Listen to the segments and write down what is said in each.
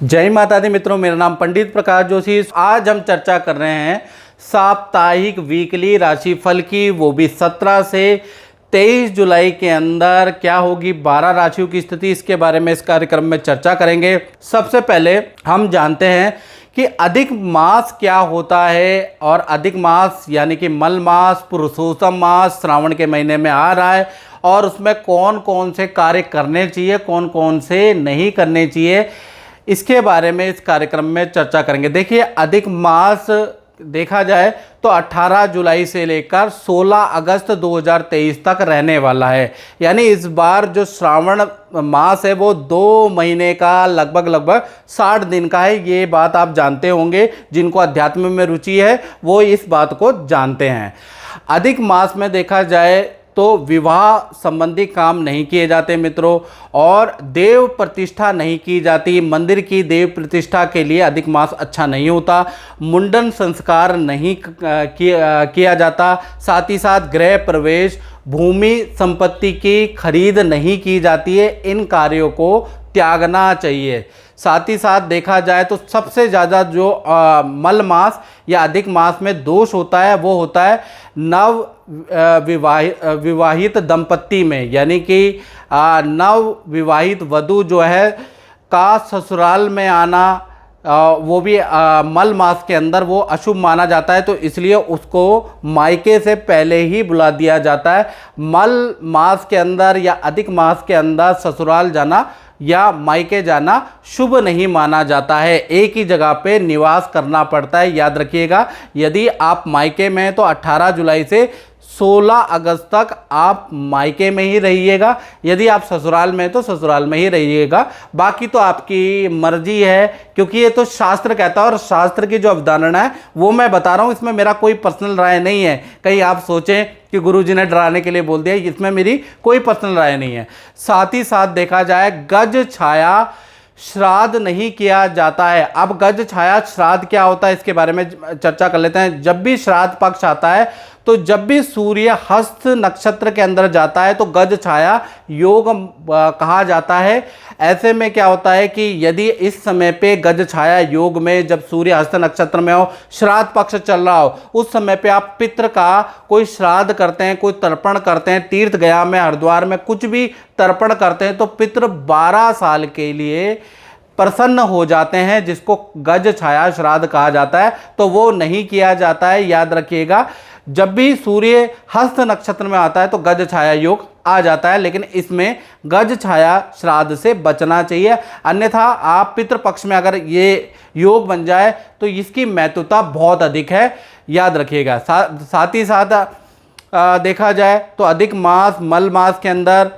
जय माता दी मित्रों, मेरा नाम पंडित प्रकाश जोशी। आज हम चर्चा कर रहे हैं साप्ताहिक वीकली राशिफल की, वो भी 17 से 23 जुलाई के अंदर क्या होगी 12 राशियों की स्थिति, इसके बारे में इस कार्यक्रम में चर्चा करेंगे। सबसे पहले हम जानते हैं कि अधिक मास क्या होता है, और अधिक मास यानी कि मल मास, पुरुषोत्तम मास श्रावण के महीने में आ रहा है, और उसमें कौन कौन से कार्य करने चाहिए, कौन कौन से नहीं करने चाहिए, इसके बारे में इस कार्यक्रम में चर्चा करेंगे। देखिए, अधिक मास देखा जाए तो 18 जुलाई से लेकर 16 अगस्त 2023 तक रहने वाला है। यानी इस बार जो श्रावण मास है वो 2 महीने का लगभग 60 दिन का है। ये बात आप जानते होंगे, जिनको अध्यात्म में रुचि है वो इस बात को जानते हैं। अधिक मास में देखा जाए तो विवाह संबंधी काम नहीं किए जाते मित्रों, और देव प्रतिष्ठा नहीं की जाती। मंदिर की देव प्रतिष्ठा के लिए अधिक मास अच्छा नहीं होता। मुंडन संस्कार नहीं किया जाता। साथ ही साथ गृह प्रवेश, भूमि संपत्ति की खरीद नहीं की जाती है। इन कार्यों को त्यागना चाहिए। साथ ही साथ देखा जाए तो सबसे ज़्यादा जो मल मास या अधिक मास में दोष होता है वो होता है नव विवाहित दंपत्ति में, यानी कि नव विवाहित वधू जो है का ससुराल में आना, वो भी मल मास के अंदर वो अशुभ माना जाता है। तो इसलिए उसको मायके से पहले ही बुला दिया जाता है। मल मास के अंदर या अधिक मास के अंदर ससुराल जाना या मायके जाना शुभ नहीं माना जाता है। एक ही जगह पे निवास करना पड़ता है, याद रखिएगा। यदि आप मायके में हैं तो 18 जुलाई से 16 अगस्त तक आप मायके में ही रहिएगा। यदि आप ससुराल में हैं तो ससुराल में ही रहिएगा। बाकी तो आपकी मर्जी है, क्योंकि ये तो शास्त्र कहता है, और शास्त्र की जो अवधारणा है वो मैं बता रहा हूँ। इसमें मेरा कोई पर्सनल राय नहीं है। कहीं आप सोचें कि गुरुजी ने डराने के लिए बोल दिया, इसमें मेरी कोई पर्सनल राय नहीं है। साथ ही साथ देखा जाए गज छाया श्राद्ध नहीं किया जाता है। अब गज छाया श्राद्ध क्या होता है इसके बारे में चर्चा कर लेते हैं। जब भी श्राद्ध पक्ष आता है तो जब भी सूर्य हस्त नक्षत्र के अंदर जाता है तो गज छाया योग कहा जाता है। ऐसे में क्या होता है कि यदि इस समय पे गज छाया योग में जब सूर्य हस्त नक्षत्र में हो, श्राद्ध पक्ष चल रहा हो, उस समय पे आप पितृ का कोई श्राद्ध करते हैं, कोई तर्पण करते हैं, तीर्थ गया में, हरिद्वार में कुछ भी तर्पण करते हैं, तो पितृ 12 साल के लिए प्रसन्न हो जाते हैं, जिसको गज छाया श्राद्ध कहा जाता है। तो वो नहीं किया जाता है, याद रखिएगा। जब भी सूर्य हस्त नक्षत्र में आता है तो गज छाया योग आ जाता है, लेकिन इसमें गज छाया श्राद्ध से बचना चाहिए। अन्यथा आप पितृपक्ष में अगर ये योग बन जाए तो इसकी महत्वता बहुत अधिक है, याद रखिएगा। साथ ही साथ देखा जाए तो अधिक मास मल मास के अंदर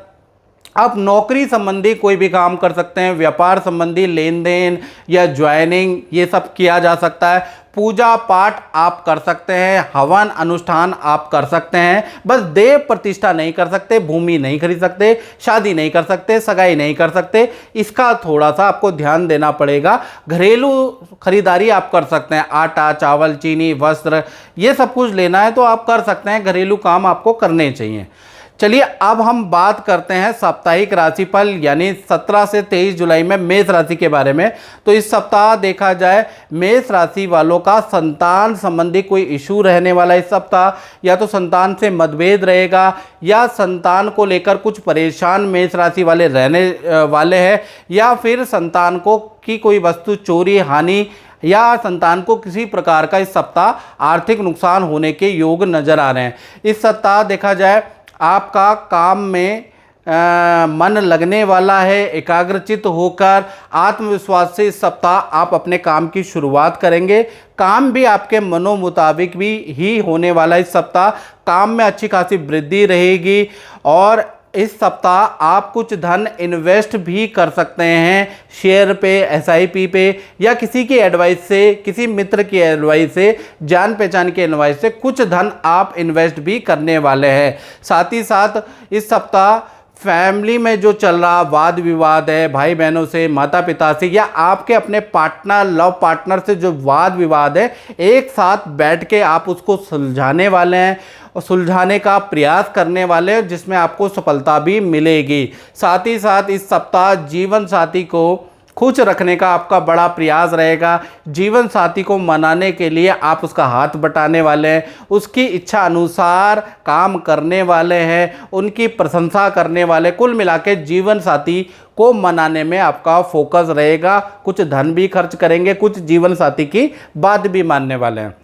आप नौकरी संबंधी कोई भी काम कर सकते हैं। व्यापार संबंधी लेन देन या ज्वाइनिंग ये सब किया जा सकता है। पूजा पाठ आप कर सकते हैं, हवन अनुष्ठान आप कर सकते हैं, बस देव प्रतिष्ठा नहीं कर सकते, भूमि नहीं खरीद सकते, शादी नहीं कर सकते, सगाई नहीं कर सकते। इसका थोड़ा सा आपको ध्यान देना पड़ेगा। घरेलू खरीदारी आप कर सकते हैं, आटा चावल चीनी वस्त्र ये सब कुछ लेना है तो आप कर सकते हैं। घरेलू काम आपको करने चाहिए। चलिए अब हम बात करते हैं साप्ताहिक राशिफल यानी 17 से 23 जुलाई में मेष राशि के बारे में। तो इस सप्ताह देखा जाए मेष राशि वालों का संतान संबंधी कोई इशू रहने वाला इस सप्ताह, या तो संतान से मतभेद रहेगा, या संतान को लेकर कुछ परेशान मेष राशि वाले रहने वाले हैं, या फिर संतान को की कोई वस्तु चोरी हानि, या संतान को किसी प्रकार का इस सप्ताह आर्थिक नुकसान होने के योग नजर आ रहे हैं। इस सप्ताह देखा जाए आपका काम में मन लगने वाला है। एकाग्रचित होकर आत्मविश्वास से इस सप्ताह आप अपने काम की शुरुआत करेंगे। काम भी आपके मनो मुताबिक भी ही होने वाला है। इस सप्ताह काम में अच्छी खासी वृद्धि रहेगी, और इस सप्ताह आप कुछ धन इन्वेस्ट भी कर सकते हैं शेयर पे, SIP पे, या किसी की एडवाइस से, किसी मित्र की एडवाइस से, जान पहचान की एडवाइस से कुछ धन आप इन्वेस्ट भी करने वाले हैं। साथ ही साथ इस सप्ताह फैमिली में जो चल रहा वाद विवाद है भाई बहनों से, माता पिता से, या आपके अपने पार्टनर लव पार्टनर से जो वाद विवाद है, एक साथ बैठ के आप उसको सुलझाने वाले हैं और सुलझाने का प्रयास करने वाले हैं, जिसमें आपको सफलता भी मिलेगी। साथ ही साथ इस सप्ताह जीवन साथी को खुश रखने का आपका बड़ा प्रयास रहेगा। जीवन साथी को मनाने के लिए आप उसका हाथ बटाने वाले हैं, उसकी इच्छा अनुसार काम करने वाले हैं, उनकी प्रशंसा करने वाले। कुल मिला के जीवन साथी को मनाने में आपका फोकस रहेगा। कुछ धन भी खर्च करेंगे, कुछ जीवन साथी की बात भी मानने वाले हैं।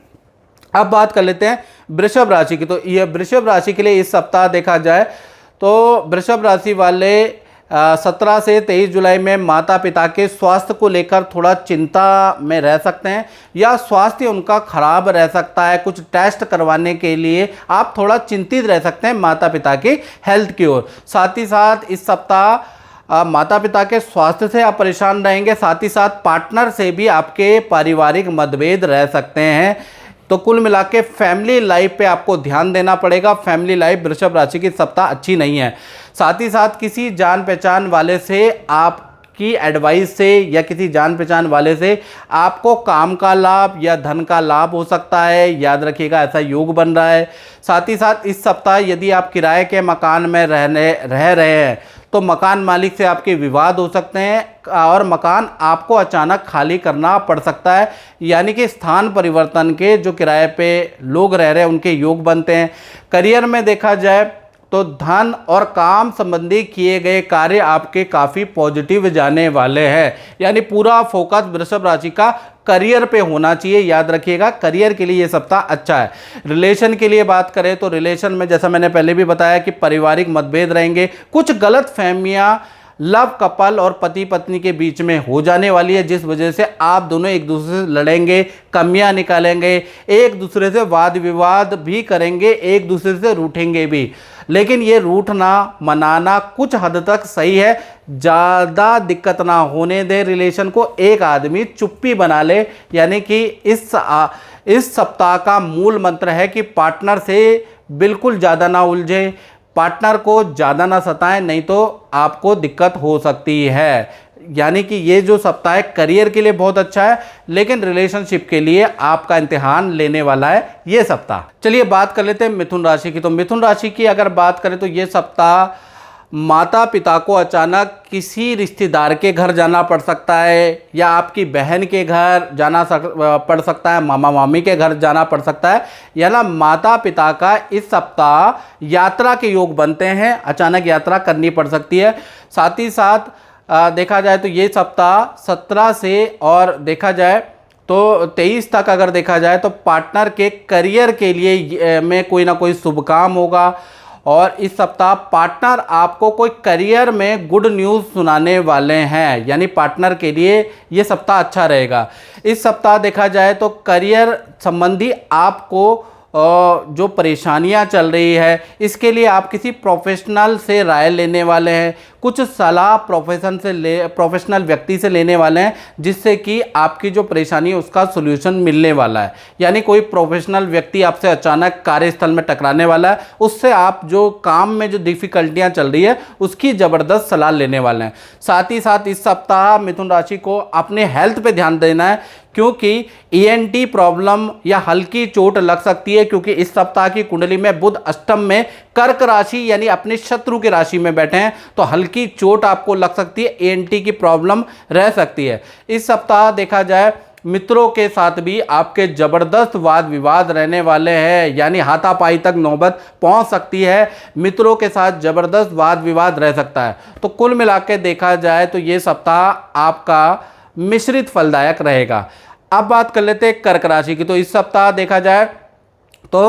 अब बात कर लेते हैं वृषभ राशि की। तो ये वृषभ राशि के लिए इस सप्ताह देखा जाए तो वृषभ राशि वाले 17 से 23 जुलाई में माता पिता के स्वास्थ्य को लेकर थोड़ा चिंता में रह सकते हैं, या स्वास्थ्य उनका खराब रह सकता है। कुछ टेस्ट करवाने के लिए आप थोड़ा चिंतित रह सकते हैं माता पिता की हेल्थ की ओर। साथ ही साथ इस सप्ताह माता पिता के स्वास्थ्य से आप परेशान रहेंगे, साथ ही साथ पार्टनर से भी आपके पारिवारिक मतभेद रह सकते हैं। तो कुल मिला के फैमिली लाइफ पे आपको ध्यान देना पड़ेगा। फैमिली लाइफ वृषभ राशि की सप्ताह अच्छी नहीं है। साथ ही साथ किसी जान पहचान वाले से आपकी एडवाइस से या किसी जान पहचान वाले से आपको काम का लाभ या धन का लाभ हो सकता है, याद रखिएगा ऐसा योग बन रहा है। साथ ही साथ इस सप्ताह यदि आप किराए के मकान में रह रहे हैं तो मकान मालिक से आपके विवाद हो सकते हैं और मकान आपको अचानक खाली करना पड़ सकता है, यानी कि स्थान परिवर्तन के जो किराए पे लोग रह रहे हैं उनके योग बनते हैं। करियर में देखा जाए तो धन और काम संबंधी किए गए कार्य आपके काफ़ी पॉजिटिव जाने वाले हैं, यानी पूरा फोकस वृषभ राशि का करियर पे होना चाहिए। याद रखिएगा करियर के लिए ये सप्ताह अच्छा है। रिलेशन के लिए बात करें तो रिलेशन में जैसा मैंने पहले भी बताया कि पारिवारिक मतभेद रहेंगे, कुछ गलत फहमियाँ लव कपल और पति पत्नी के बीच में हो जाने वाली है, जिस वजह से आप दोनों एक दूसरे से लड़ेंगे, कमियां निकालेंगे, एक दूसरे से वाद विवाद भी करेंगे, एक दूसरे से रूठेंगे भी। लेकिन ये रूठना मनाना कुछ हद तक सही है, ज़्यादा दिक्कत ना होने दे रिलेशन को। एक आदमी चुप्पी बना ले, यानी कि इस सप्ताह का मूल मंत्र है कि पार्टनर से बिल्कुल ज़्यादा ना उलझे, पार्टनर को ज़्यादा ना सताएं, नहीं तो आपको दिक्कत हो सकती है। यानी कि ये जो सप्ताह है करियर के लिए बहुत अच्छा है, लेकिन रिलेशनशिप के लिए आपका इम्तिहान लेने वाला है ये सप्ताह। चलिए बात कर लेते हैं मिथुन राशि की। तो मिथुन राशि की अगर बात करें तो ये सप्ताह माता पिता को अचानक किसी रिश्तेदार के घर जाना पड़ सकता है, या आपकी बहन के घर जाना पड़ सकता है, मामा मामी के घर जाना पड़ सकता है, या ना माता पिता का इस सप्ताह यात्रा के योग बनते हैं, अचानक यात्रा करनी पड़ सकती है। साथ ही साथ देखा जाए तो ये सप्ताह 17 से और देखा जाए तो 23 तक अगर देखा जाए तो पार्टनर के करियर के लिए में कोई ना कोई शुभ काम होगा, और इस सप्ताह पार्टनर आपको कोई करियर में गुड न्यूज़ सुनाने वाले हैं, यानी पार्टनर के लिए ये सप्ताह अच्छा रहेगा। इस सप्ताह देखा जाए तो करियर संबंधी आपको जो परेशानियां चल रही है इसके लिए आप किसी प्रोफेशनल से राय लेने वाले हैं, कुछ सलाह प्रोफेशनल व्यक्ति से लेने वाले हैं, जिससे कि आपकी जो परेशानी है उसका सॉल्यूशन मिलने वाला है। यानी कोई प्रोफेशनल व्यक्ति आपसे अचानक कार्यस्थल में टकराने वाला है, उससे आप जो काम में जो डिफ़िकल्टियाँ चल रही है उसकी ज़बरदस्त सलाह लेने वाले हैं। साथ ही साथ इस सप्ताह मिथुन राशि को अपने हेल्थ पे ध्यान देना है, क्योंकि ENT प्रॉब्लम या हल्की चोट लग सकती है, क्योंकि इस सप्ताह की कुंडली में बुध अष्टम में कर्क राशि यानी अपने शत्रु की राशि में बैठे हैं, तो हल्की चोट आपको लग सकती है, ENT की प्रॉब्लम रह सकती है। इस सप्ताह देखा जाए मित्रों के साथ भी आपके ज़बरदस्त वाद विवाद रहने वाले हैं, यानी हाथापाई तक नौबत पहुंच सकती है, मित्रों के साथ ज़बरदस्त वाद विवाद रह सकता है। तो कुल मिला के देखा जाए तो ये सप्ताह आपका मिश्रित फलदायक रहेगा। अब बात कर लेते हैं कर्क राशि की। तो इस सप्ताह देखा जाए तो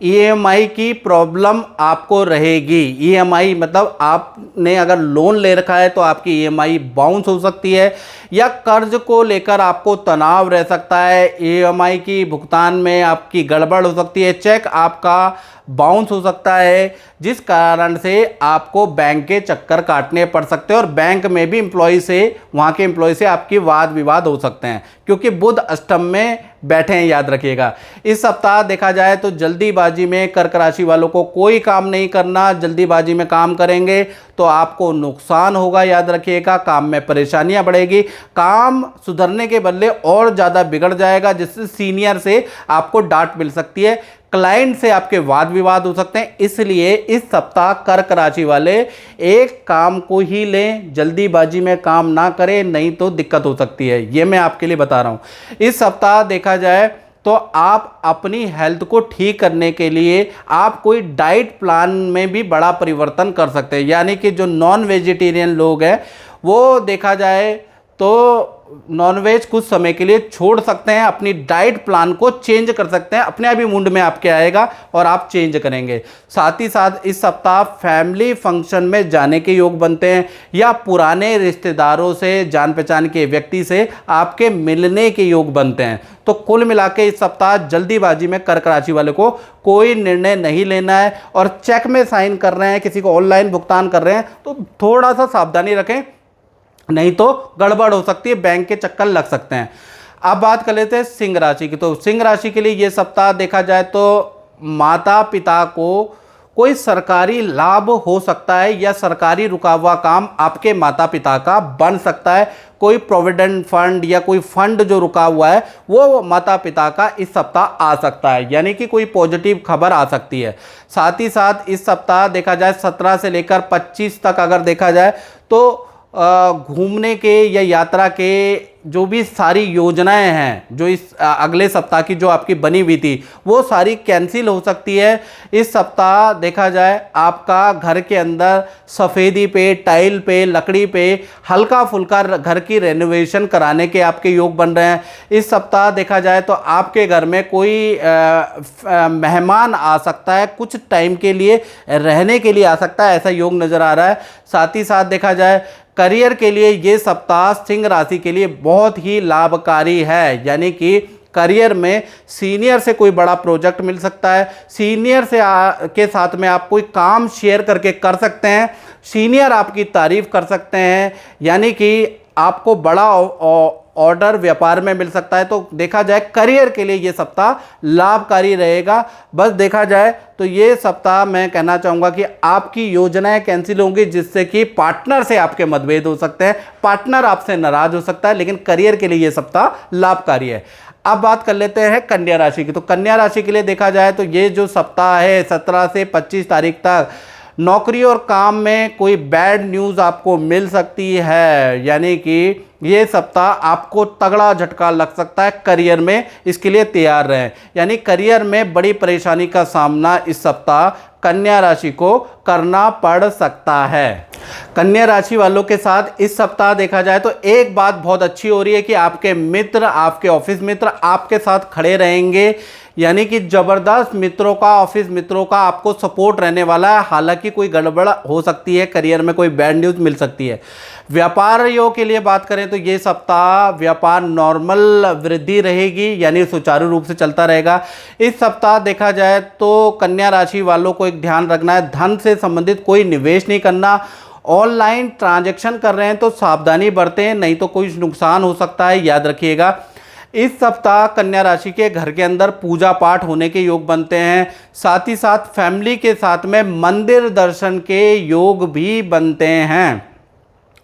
EMI की प्रॉब्लम आपको रहेगी। EMI मतलब आपने अगर लोन ले रखा है तो आपकी EMI बाउंस हो सकती है, या कर्ज को लेकर आपको तनाव रह सकता है, EMI की भुगतान में आपकी गड़बड़ हो सकती है, चेक आपका बाउंस हो सकता है, जिस कारण से आपको बैंक के चक्कर काटने पड़ सकते हैं, और बैंक में भी वहाँ के एम्प्लॉय से आपकी वाद विवाद हो सकते हैं, क्योंकि बुध अष्टम में बैठे हैं, याद रखिएगा। इस सप्ताह देखा जाए तो जल्दीबाजी में कर्क राशि वालों को कोई काम नहीं करना, जल्दीबाजी में काम करेंगे तो आपको नुकसान होगा, याद रखिएगा। काम में परेशानियां बढ़ेगी, काम सुधरने के बदले और ज़्यादा बिगड़ जाएगा, जिससे सीनियर से आपको डांट मिल सकती है। क्लाइंट से आपके वाद विवाद हो सकते हैं। इसलिए इस सप्ताह कर्क राशि वाले एक काम को ही लें, जल्दीबाजी में काम ना करें, नहीं तो दिक्कत हो सकती है। ये मैं आपके लिए बता रहा हूँ। इस सप्ताह देखा जाए तो आप अपनी हेल्थ को ठीक करने के लिए आप कोई डाइट प्लान में भी बड़ा परिवर्तन कर सकते हैं। यानी कि जो नॉन वेजिटेरियन लोग हैं वो देखा जाए तो नॉनवेज कुछ समय के लिए छोड़ सकते हैं, अपनी डाइट प्लान को चेंज कर सकते हैं, अपने आप ही मुंड में आपके आएगा और आप चेंज करेंगे। साथ ही साथ इस सप्ताह फैमिली फंक्शन में जाने के योग बनते हैं या पुराने रिश्तेदारों से, जान पहचान के व्यक्ति से आपके मिलने के योग बनते हैं। तो कुल मिला के इस सप्ताह जल्दीबाजी में कर्क राशि वाले को कोई निर्णय नहीं लेना है। और चेक में साइन कर रहे हैं, किसी को ऑनलाइन भुगतान कर रहे हैं तो थोड़ा सा सावधानी रखें, नहीं तो गड़बड़ हो सकती है, बैंक के चक्कर लग सकते हैं। अब बात कर लेते हैं सिंह राशि की। तो सिंह राशि के लिए ये सप्ताह देखा जाए तो माता पिता को कोई सरकारी लाभ हो सकता है या सरकारी रुका हुआ काम आपके माता पिता का बन सकता है। कोई प्रोविडेंट फंड या कोई फंड जो रुका हुआ है वो माता पिता का इस सप्ताह आ सकता है, यानी कि कोई पॉजिटिव खबर आ सकती है। साथ ही साथ इस सप्ताह देखा जाए 17 से लेकर 25 तक अगर देखा जाए तो घूमने के या यात्रा के जो भी सारी योजनाएं हैं जो इस अगले सप्ताह की जो आपकी बनी हुई थी वो सारी कैंसिल हो सकती है। इस सप्ताह देखा जाए आपका घर के अंदर सफ़ेदी पे, टाइल पे, लकड़ी पे हल्का फुल्का घर की रेनोवेशन कराने के आपके योग बन रहे हैं। इस सप्ताह देखा जाए तो आपके घर में कोई मेहमान आ सकता है, कुछ टाइम के लिए रहने के लिए आ सकता है, ऐसा योग नज़र आ रहा है। साथ ही साथ देखा जाए करियर के लिए ये सप्ताह सिंह राशि के लिए बहुत ही लाभकारी है, यानी कि करियर में सीनियर से कोई बड़ा प्रोजेक्ट मिल सकता है, सीनियर से के साथ में आप कोई काम शेयर करके कर सकते हैं, सीनियर आपकी तारीफ कर सकते हैं, यानी कि आपको बड़ा ऑर्डर व्यापार में मिल सकता है। तो देखा जाए करियर के लिए ये सप्ताह लाभकारी रहेगा। बस देखा जाए तो ये सप्ताह मैं कहना चाहूँगा कि आपकी योजनाएं कैंसिल होंगी, जिससे कि पार्टनर से आपके मतभेद हो सकते हैं, पार्टनर आपसे नाराज हो सकता है, लेकिन करियर के लिए ये सप्ताह लाभकारी है। अब बात कर लेते हैं कन्या राशि की। तो कन्या राशि के लिए देखा जाए तो ये जो सप्ताह है 17 से 25 तारीख तक नौकरी और काम में कोई बैड न्यूज़ आपको मिल सकती है, यानी कि ये सप्ताह आपको तगड़ा झटका लग सकता है करियर में, इसके लिए तैयार रहें। यानी करियर में बड़ी परेशानी का सामना इस सप्ताह कन्या राशि को करना पड़ सकता है। कन्या राशि वालों के साथ इस सप्ताह देखा जाए तो एक बात बहुत अच्छी हो रही है कि आपके मित्र, आपके ऑफिस मित्र आपके साथ खड़े रहेंगे, यानी कि ज़बरदस्त मित्रों का, ऑफिस मित्रों का आपको सपोर्ट रहने वाला है। हालांकि कोई गड़बड़ हो सकती है, करियर में कोई बैड न्यूज़ मिल सकती है। व्यापारियों के लिए बात करें तो ये सप्ताह व्यापार नॉर्मल वृद्धि रहेगी, यानी सुचारू रूप से चलता रहेगा। इस सप्ताह देखा जाए तो कन्या राशि वालों को एक ध्यान रखना है, धन से संबंधित कोई निवेश नहीं करना। ऑनलाइन ट्रांजैक्शन कर रहे हैं तो सावधानी बरतें, नहीं तो कोई नुकसान हो सकता है, याद रखिएगा। इस सप्ताह कन्या राशि के घर के अंदर पूजा पाठ होने के योग बनते हैं। साथ ही साथ फैमिली के साथ में मंदिर दर्शन के योग भी बनते हैं।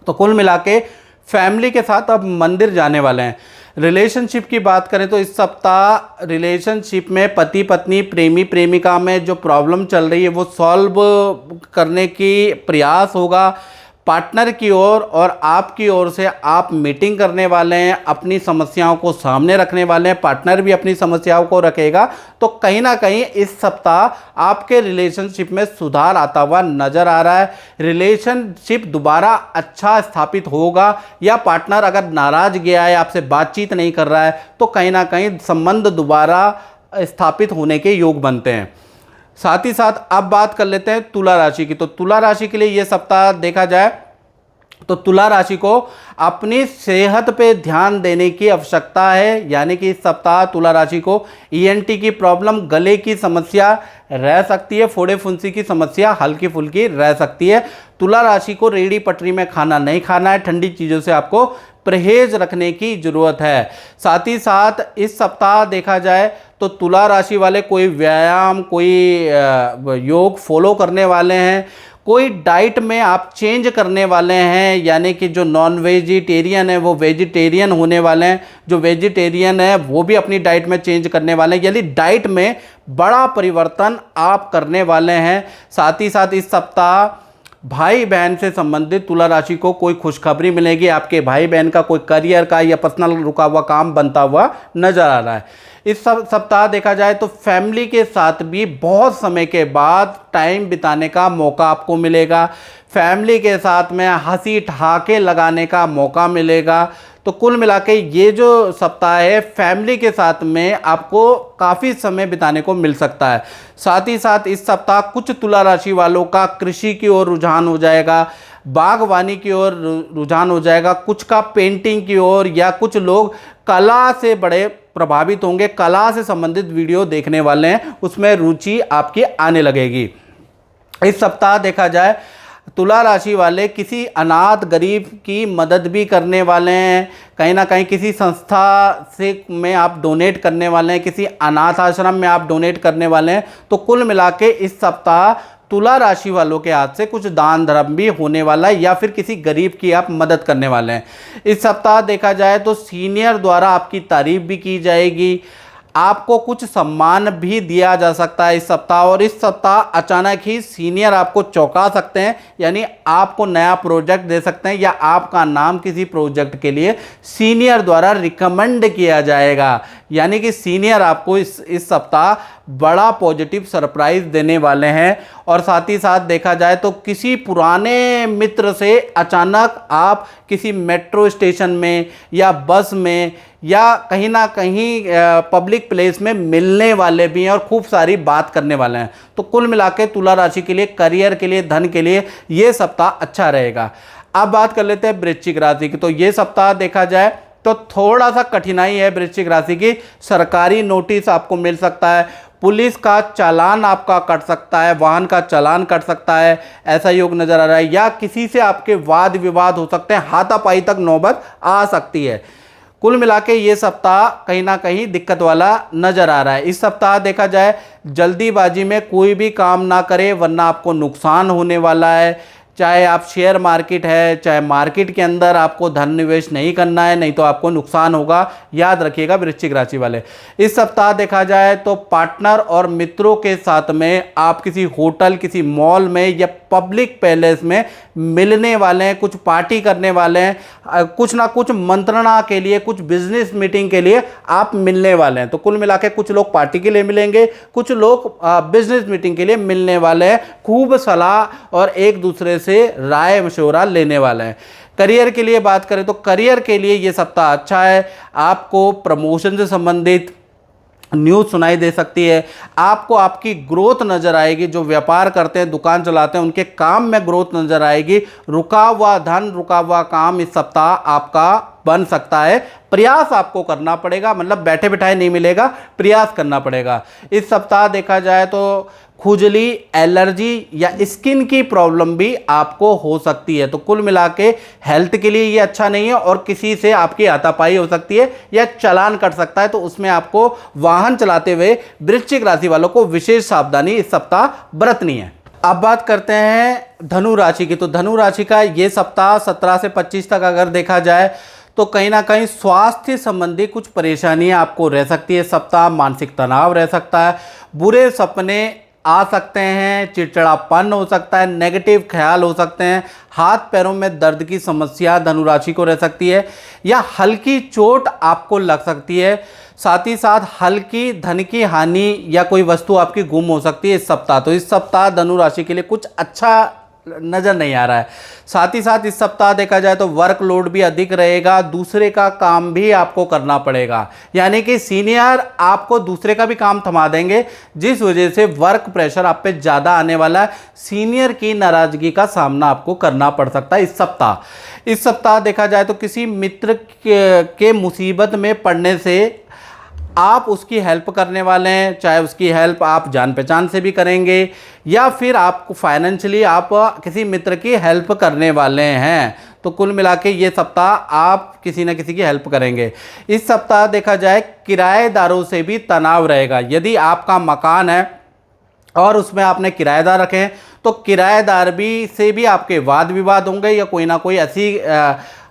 तो कुल मिला के फैमिली के साथ अब मंदिर जाने वाले हैं। रिलेशनशिप की बात करें तो इस सप्ताह रिलेशनशिप में पति पत्नी, प्रेमी प्रेमिका में जो प्रॉब्लम चल रही है वो सॉल्व करने की प्रयास होगा। पार्टनर की ओर और आपकी ओर से आप मीटिंग करने वाले हैं, अपनी समस्याओं को सामने रखने वाले हैं, पार्टनर भी अपनी समस्याओं को रखेगा। तो कहीं ना कहीं इस सप्ताह आपके रिलेशनशिप में सुधार आता हुआ नज़र आ रहा है। रिलेशनशिप दोबारा अच्छा स्थापित होगा, या पार्टनर अगर नाराज़ गया है, आपसे बातचीत नहीं कर रहा है, तो कहीं ना कहीं संबंध दोबारा स्थापित होने के योग बनते हैं। साथ ही साथ अब बात कर लेते हैं तुला राशि की। तो तुला राशि के लिए ये सप्ताह देखा जाए तो तुला राशि को अपनी सेहत पे ध्यान देने की आवश्यकता है, यानी कि इस सप्ताह तुला राशि को ईएनटी की प्रॉब्लम, गले की समस्या रह सकती है, फोड़े फुंसी की समस्या हल्की फुल्की रह सकती है। तुला राशि को रेडी पटरी में खाना नहीं खाना है, ठंडी चीज़ों से आपको परहेज रखने की ज़रूरत है। साथ ही साथ इस सप्ताह देखा जाए तो तुला राशि वाले कोई व्यायाम, कोई योग फॉलो करने वाले हैं, कोई डाइट में आप चेंज करने वाले हैं, यानी कि जो नॉन वेजिटेरियन है वो वेजिटेरियन होने वाले हैं, जो वेजिटेरियन है वो भी अपनी डाइट में चेंज करने वाले हैं, यानी डाइट में बड़ा परिवर्तन आप करने वाले हैं। साथ ही साथ इस सप्ताह भाई बहन से संबंधित तुला राशि को कोई खुशखबरी मिलेगी। आपके भाई बहन का कोई करियर का या पर्सनल रुका हुआ काम बनता हुआ नजर आ रहा है। इस सप्ताह देखा जाए तो फैमिली के साथ भी बहुत समय के बाद टाइम बिताने का मौका आपको मिलेगा। फैमिली के साथ में हंसी ठहाके लगाने का मौका मिलेगा। तो कुल मिला के ये जो सप्ताह है फैमिली के साथ में आपको काफ़ी समय बिताने को मिल सकता है। साथ ही साथ इस सप्ताह कुछ तुला राशि वालों का कृषि की ओर रुझान हो जाएगा, बागवानी की ओर रुझान हो जाएगा, कुछ का पेंटिंग की ओर, या कुछ लोग कला से बड़े प्रभावित होंगे, कला से संबंधित वीडियो देखने वाले हैं, उसमें रुचि आपकी आने लगेगी। इस सप्ताह देखा जाए तुला राशि वाले किसी अनाथ गरीब की मदद भी करने वाले हैं, कहीं ना कहीं किसी संस्था से में आप डोनेट करने वाले हैं, किसी अनाथ आश्रम में आप डोनेट करने वाले हैं। तो कुल मिला के इस सप्ताह तुला राशि वालों के हाथ से कुछ दान धर्म भी होने वाला है, या फिर किसी गरीब की आप मदद करने वाले हैं। इस सप्ताह देखा जाए तो सीनियर द्वारा आपकी तारीफ भी की जाएगी, आपको कुछ सम्मान भी दिया जा सकता है इस सप्ताह। और इस सप्ताह अचानक ही सीनियर आपको चौंका सकते हैं, यानी आपको नया प्रोजेक्ट दे सकते हैं, या आपका नाम किसी प्रोजेक्ट के लिए सीनियर द्वारा रिकमेंड किया जाएगा। यानी कि सीनियर आपको इस सप्ताह बड़ा पॉजिटिव सरप्राइज देने वाले हैं। और साथ ही साथ देखा जाए तो किसी पुराने मित्र से अचानक आप किसी मेट्रो स्टेशन में या बस में या कहीं ना कहीं पब्लिक प्लेस में मिलने वाले भी हैं और खूब सारी बात करने वाले हैं। तो कुल मिला के तुला राशि के लिए, करियर के लिए, धन के लिए ये सप्ताह अच्छा रहेगा। अब बात कर लेते हैं वृश्चिक राशि की। तो ये सप्ताह देखा जाए तो थोड़ा सा कठिनाई है वृश्चिक राशि की। सरकारी नोटिस आपको मिल सकता है, पुलिस का चालान आपका कट सकता है, वाहन का चालान कट सकता है, ऐसा योग नजर आ रहा है, या किसी से आपके वाद विवाद हो सकते हैं, हाथापाई तक नौबत आ सकती है। कुल मिला के ये सप्ताह कहीं ना कहीं दिक्कत वाला नजर आ रहा है। इस सप्ताह देखा जाए जल्दीबाजी में कोई भी काम ना करें, वरना आपको नुकसान होने वाला है। चाहे आप शेयर मार्केट है, चाहे मार्केट के अंदर आपको धन निवेश नहीं करना है, नहीं तो आपको नुकसान होगा, याद रखिएगा वृश्चिक राशि वाले। इस सप्ताह देखा जाए तो पार्टनर और मित्रों के साथ में आप किसी होटल, किसी मॉल में या पब्लिक पैलेस में मिलने वाले हैं, कुछ पार्टी करने वाले हैं, कुछ ना कुछ मंत्रणा के लिए, कुछ बिजनेस मीटिंग के लिए आप मिलने वाले हैं। तो कुल मिला के कुछ लोग पार्टी के लिए मिलेंगे, कुछ लोग बिजनेस मीटिंग के लिए मिलने वाले हैं। खूब सलाह और एक दूसरे से राय मशवरा लेने वाले हैं। करियर के लिए बात करें तो करियर के लिए ये सप्ताह अच्छा है। आपको प्रमोशन से संबंधित न्यूज़ सुनाई दे सकती है, आपको आपकी ग्रोथ नज़र आएगी। जो व्यापार करते हैं, दुकान चलाते हैं, उनके काम में ग्रोथ नज़र आएगी। रुका हुआ धन, रुका हुआ काम इस सप्ताह आपका बन सकता है। प्रयास आपको करना पड़ेगा, मतलब बैठे बिठाए नहीं मिलेगा, प्रयास करना पड़ेगा। इस सप्ताह देखा जाए तो खुजली, एलर्जी या स्किन की प्रॉब्लम भी आपको हो सकती है। तो कुल मिला के हेल्थ के लिए ये अच्छा नहीं है, और किसी से आपकी हाथापाई हो सकती है या चालान कट सकता है। तो उसमें आपको वाहन चलाते हुए वृश्चिक राशि वालों को विशेष सावधानी इस सप्ताह बरतनी है। अब बात करते हैं धनु राशि की। तो धनु राशि का ये सप्ताह 17 से 25 तक अगर देखा जाए तो कहीं ना कहीं स्वास्थ्य संबंधी कुछ परेशानियां आपको रह सकती है। सप्ताह मानसिक तनाव रह सकता है, बुरे सपने आ सकते हैं, चिड़चिड़ापन हो सकता है, नेगेटिव ख्याल हो सकते हैं, हाथ पैरों में दर्द की समस्या धनुराशि को रह सकती है, या हल्की चोट आपको लग सकती है। साथ ही साथ हल्की धन की हानि या कोई वस्तु आपकी गुम हो सकती है इस सप्ताह। तो इस सप्ताह धनुराशि के लिए कुछ अच्छा नज़र नहीं आ रहा है। साथ ही साथ इस सप्ताह देखा जाए तो वर्कलोड भी अधिक रहेगा, दूसरे का काम भी आपको करना पड़ेगा, यानी कि सीनियर आपको दूसरे का भी काम थमा देंगे, जिस वजह से वर्क प्रेशर आप पे ज़्यादा आने वाला है। सीनियर की नाराज़गी का सामना आपको करना पड़ सकता है इस सप्ताह। इस सप्ताह देखा जाए तो किसी मित्र के मुसीबत में पड़ने से आप उसकी हेल्प करने वाले हैं, चाहे उसकी हेल्प आप जान पहचान से भी करेंगे, या फिर आपको फाइनेंशियली आप किसी मित्र की हेल्प करने वाले हैं। तो कुल मिला के ये सप्ताह आप किसी न किसी की हेल्प करेंगे। इस सप्ताह देखा जाए किराएदारों से भी तनाव रहेगा। यदि आपका मकान है और उसमें आपने किराएदार रखे हैं तो किराएदार भी से भी आपके वाद विवाद होंगे या कोई ना कोई ऐसी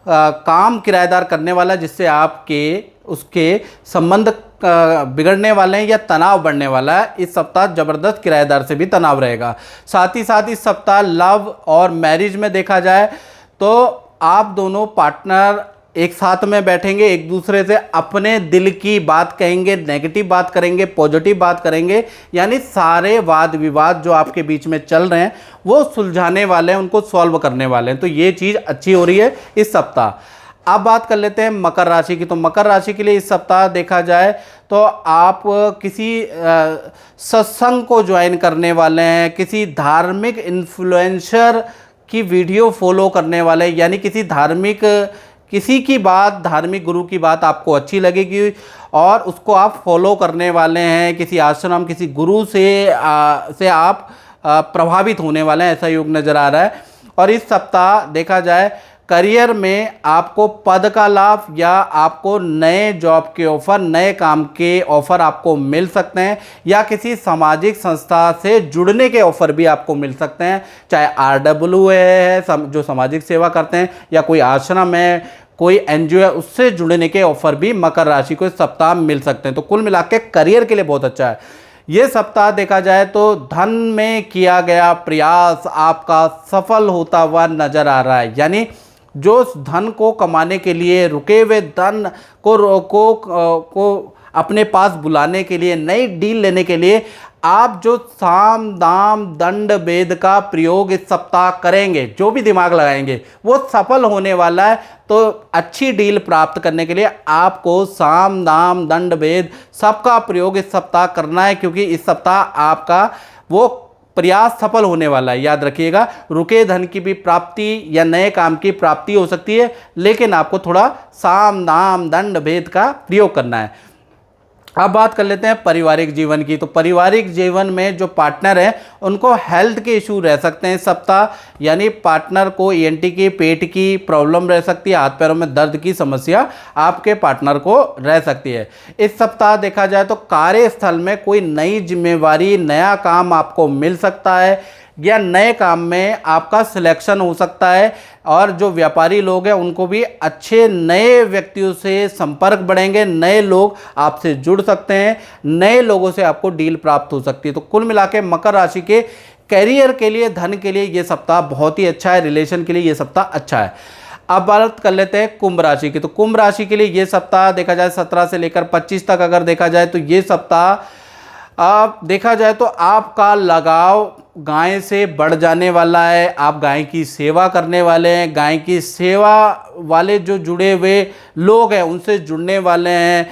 काम किराएदार करने वाला जिससे आपके उसके संबंध बिगड़ने वाले हैं या तनाव बढ़ने वाला है। इस सप्ताह ज़बरदस्त किराएदार से भी तनाव रहेगा। साथ ही साथ इस सप्ताह लव और मैरिज में देखा जाए तो आप दोनों पार्टनर एक साथ में बैठेंगे, एक दूसरे से अपने दिल की बात कहेंगे, नेगेटिव बात करेंगे, पॉजिटिव बात करेंगे, यानी सारे वाद विवाद जो आपके बीच में चल रहे हैं वो सुलझाने वाले हैं, उनको सॉल्व करने वाले हैं। तो ये चीज़ अच्छी हो रही है इस सप्ताह। अब बात कर लेते हैं मकर राशि की। तो मकर राशि के लिए इस सप्ताह देखा जाए तो आप किसी सत्संग को ज्वाइन करने वाले हैं, किसी धार्मिक इन्फ्लुएंसर की वीडियो फॉलो करने वाले, यानी किसी की बात, धार्मिक गुरु की बात आपको अच्छी लगेगी और उसको आप फॉलो करने वाले हैं। किसी आश्रम, किसी गुरु से आप प्रभावित होने वाले हैं, ऐसा योग नज़र आ रहा है। और इस सप्ताह देखा जाए करियर में आपको पद का लाभ या आपको नए जॉब के ऑफ़र, नए काम के ऑफ़र आपको मिल सकते हैं या किसी सामाजिक संस्था से जुड़ने के ऑफ़र भी आपको मिल सकते हैं, चाहे RWA है जो सामाजिक सेवा करते हैं या कोई आश्रम है, कोई NGO है, उससे जुड़ने के ऑफ़र भी मकर राशि को इस सप्ताह मिल सकते हैं। तो कुल मिला के करियर के लिए बहुत अच्छा है। ये सप्ताह देखा जाए तो धन में किया गया प्रयास आपका सफल होता हुआ नज़र आ रहा है, यानी जो धन को कमाने के लिए, रुके हुए धन को अपने पास बुलाने के लिए, नई डील लेने के लिए आप जो साम दाम दंड भेद का प्रयोग इस सप्ताह करेंगे, जो भी दिमाग लगाएंगे वो सफल होने वाला है। तो अच्छी डील प्राप्त करने के लिए आपको साम दाम दंड भेद सबका प्रयोग इस सप्ताह करना है, क्योंकि इस सप्ताह आपका वो प्रयास सफल होने वाला है। याद रखिएगा, रुके धन की भी प्राप्ति या नए काम की प्राप्ति हो सकती है, लेकिन आपको थोड़ा साम दाम दंड भेद का प्रयोग करना है। अब बात कर लेते हैं पारिवारिक जीवन की। तो पारिवारिक जीवन में जो पार्टनर है उनको हेल्थ के इशू रह सकते हैं इस सप्ताह, यानी पार्टनर को ENT की, पेट की प्रॉब्लम रह सकती है, हाथ पैरों में दर्द की समस्या आपके पार्टनर को रह सकती है। इस सप्ताह देखा जाए तो कार्यस्थल में कोई नई जिम्मेवारी, नया काम आपको मिल सकता है या नए काम में आपका सिलेक्शन हो सकता है। और जो व्यापारी लोग हैं उनको भी अच्छे नए व्यक्तियों से संपर्क बढ़ेंगे, नए लोग आपसे जुड़ सकते हैं, नए लोगों से आपको डील प्राप्त हो सकती है। तो कुल मिला के मकर राशि के करियर के लिए, धन के लिए ये सप्ताह बहुत ही अच्छा है, रिलेशन के लिए ये सप्ताह अच्छा है। अब बात कर लेते हैं कुंभ राशि की। तो कुंभ राशि के लिए ये सप्ताह देखा जाए 17 से लेकर 25 तक अगर देखा जाए तो ये सप्ताह आप देखा जाए तो आपका लगाव गाय से बढ़ जाने वाला है। आप गाय की सेवा करने वाले हैं, गाय की सेवा वाले जो जुड़े हुए लोग हैं उनसे जुड़ने वाले हैं,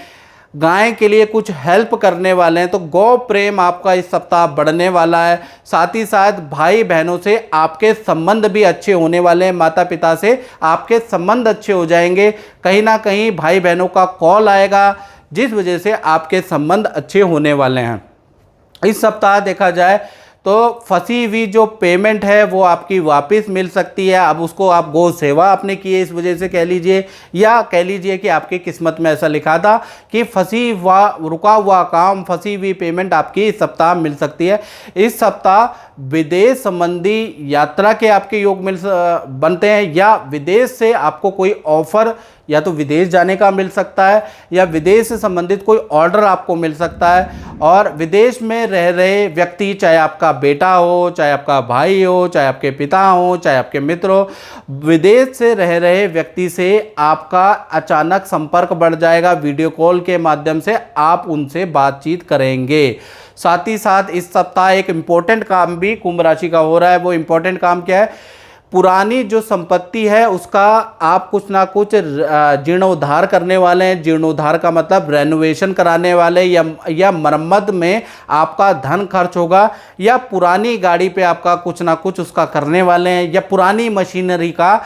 गाय के लिए कुछ हेल्प करने वाले हैं। तो गौ प्रेम आपका इस सप्ताह बढ़ने वाला है। साथ ही साथ भाई बहनों से आपके संबंध भी अच्छे होने वाले हैं, माता पिता से आपके संबंध अच्छे हो जाएंगे। कहीं ना कहीं भाई बहनों का कॉल आएगा जिस वजह से आपके संबंध अच्छे होने वाले हैं। इस सप्ताह देखा जाए तो फंसी हुई जो पेमेंट है वो आपकी वापस मिल सकती है। अब उसको आप गौ सेवा आपने की है इस वजह से कह लीजिए, या कह लीजिए कि आपकी किस्मत में ऐसा लिखा था कि रुका हुआ काम, फंसी हुई पेमेंट आपकी इस सप्ताह मिल सकती है। इस सप्ताह विदेश संबंधी यात्रा के आपके योग बनते हैं, या विदेश से आपको कोई ऑफर या तो विदेश जाने का मिल सकता है या विदेश से संबंधित कोई ऑर्डर आपको मिल सकता है। और विदेश में रह रहे व्यक्ति, चाहे आपका बेटा हो, चाहे आपका भाई हो, चाहे आपके पिता हो, चाहे आपके मित्र हो, विदेश से रह रहे व्यक्ति से आपका अचानक संपर्क बढ़ जाएगा। वीडियो कॉल के माध्यम से आप उनसे बातचीत करेंगे। साथ ही साथ इस सप्ताह एक इम्पोर्टेंट काम भी कुंभ राशि का हो रहा है। वो इम्पोर्टेंट काम क्या है? पुरानी जो संपत्ति है उसका आप कुछ ना कुछ जीर्णोद्धार करने वाले हैं। जीर्णोद्धार का मतलब रेनोवेशन कराने वाले या मरम्मत में आपका धन खर्च होगा, या पुरानी गाड़ी पे आपका कुछ ना कुछ उसका करने वाले हैं, या पुरानी मशीनरी का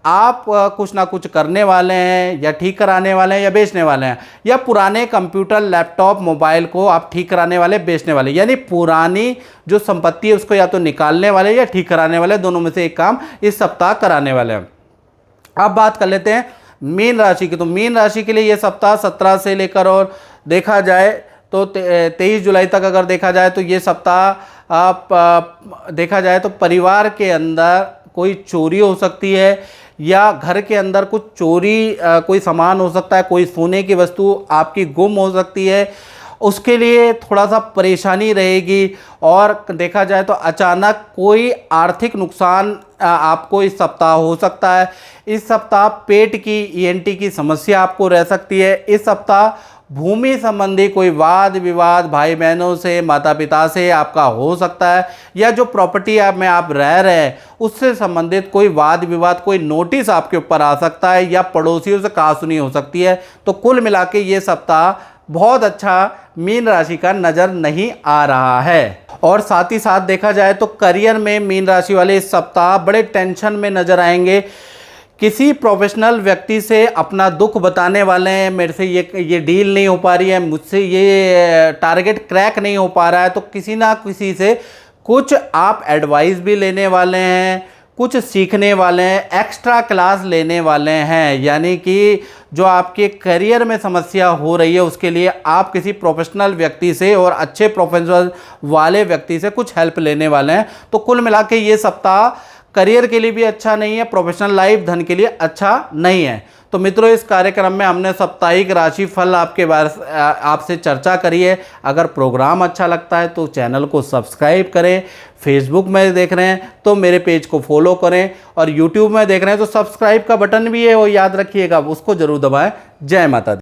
आप कुछ ना कुछ करने वाले हैं, या ठीक कराने वाले हैं, या बेचने वाले हैं, या पुराने कंप्यूटर, लैपटॉप, मोबाइल को आप ठीक कराने वाले, बेचने वाले, यानी पुरानी जो संपत्ति है उसको या तो निकालने वाले या ठीक कराने वाले, दोनों में से एक काम इस सप्ताह कराने वाले हैं। अब बात कर लेते हैं मीन राशि की। तो मीन राशि के लिए ये सप्ताह 17 से लेकर और देखा जाए तो 23 जुलाई तक अगर देखा जाए तो ये सप्ताह देखा जाए तो परिवार के अंदर कोई चोरी हो सकती है, या घर के अंदर कुछ चोरी कोई सामान हो सकता है, कोई सोने की वस्तु आपकी गुम हो सकती है, उसके लिए थोड़ा सा परेशानी रहेगी। और देखा जाए तो अचानक कोई आर्थिक नुकसान आपको इस सप्ताह हो सकता है। इस सप्ताह पेट की ENT की समस्या आपको रह सकती है। इस सप्ताह भूमि संबंधी कोई वाद विवाद भाई बहनों से, माता पिता से आपका हो सकता है, या जो प्रॉपर्टी में आप रह रहे हैं उससे संबंधित कोई वाद विवाद, कोई नोटिस आपके ऊपर आ सकता है, या पड़ोसियों से कहासुनी हो सकती है। तो कुल मिला के ये सप्ताह बहुत अच्छा मीन राशि का नज़र नहीं आ रहा है। और साथ ही साथ देखा जाए तो करियर में मीन राशि वाले इस सप्ताह बड़े टेंशन में नज़र आएंगे। किसी प्रोफेशनल व्यक्ति से अपना दुख बताने वाले हैं, मेरे से ये डील नहीं हो पा रही है, मुझसे ये टारगेट क्रैक नहीं हो पा रहा है, तो किसी ना किसी से कुछ आप एडवाइस भी लेने वाले हैं, कुछ सीखने वाले हैं, एक्स्ट्रा क्लास लेने वाले हैं। यानी कि जो आपके करियर में समस्या हो रही है उसके लिए आप किसी प्रोफेशनल व्यक्ति से और अच्छे प्रोफेशनल वाले व्यक्ति से कुछ हेल्प लेने वाले हैं। तो कुल मिला के ये सप्ताह करियर के लिए भी अच्छा नहीं है, प्रोफेशनल लाइफ, धन के लिए अच्छा नहीं है। तो मित्रों, इस कार्यक्रम में हमने साप्ताहिक राशि फल आपसे चर्चा करी है। अगर प्रोग्राम अच्छा लगता है तो चैनल को सब्सक्राइब करें। फेसबुक में देख रहे हैं तो मेरे पेज को फॉलो करें, और यूट्यूब में देख रहे हैं तो सब्सक्राइब का बटन भी है वो याद रखिएगा, उसको ज़रूर दबाएं। जय माता दी।